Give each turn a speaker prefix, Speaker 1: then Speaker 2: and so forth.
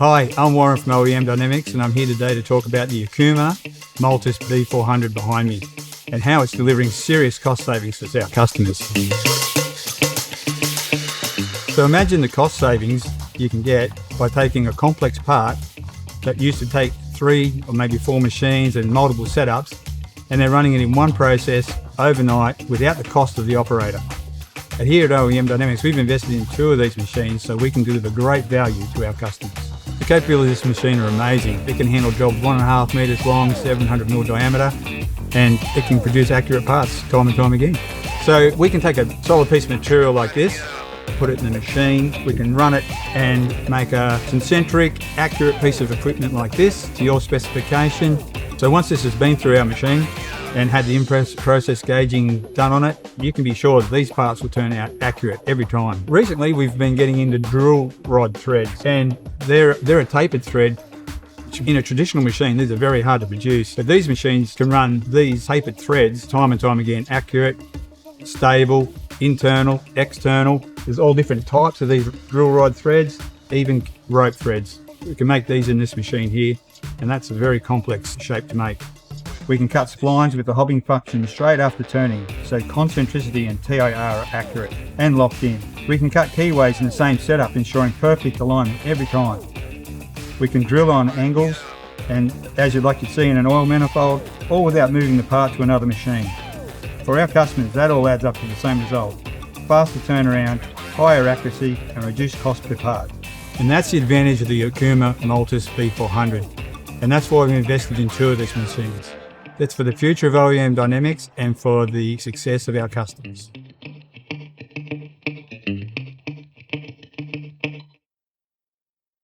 Speaker 1: Hi, I'm Warren from OEM Dynamics, and I'm here today to talk about the Okuma Multis B400 behind me and how it's delivering serious cost savings to our customers. So imagine the cost savings you can get by taking a complex part that used to take 3 or maybe 4 machines and multiple setups, and they're running it in one process overnight without the cost of the operator. And here at OEM Dynamics, we've invested in 2 of these machines so we can deliver great value to our customers. The capabilities of this machine are amazing. It can handle jobs 1.5 meters long, 700mm diameter, and it can produce accurate parts time and time again. So we can take a solid piece of material like this, put it in the machine, we can run it and make a concentric, accurate piece of equipment like this to your specification. So once this has been through our machine and had the process gauging done on it, you can be sure that these parts will turn out accurate every time. Recently, we've been getting into drill rod threads, and they're a tapered thread. In a traditional machine, these are very hard to produce, but these machines can run these tapered threads time and time again, accurate, stable, internal, external. There's all different types of these drill rod threads, even rope threads. We can make these in this machine here, and that's a very complex shape to make. We can cut splines with the hobbing function straight after turning, so concentricity and TIR are accurate and locked in. We can cut keyways in the same setup, ensuring perfect alignment every time. We can drill on angles, and as you'd like to see in an oil manifold, all without moving the part to another machine. For our customers, that all adds up to the same result: faster turnaround, higher accuracy, and reduced cost per part. And that's the advantage of the Okuma Multis B400, and that's why we've invested in 2 of these machines. That's for the future of OEM Dynamics and for the success of our customers.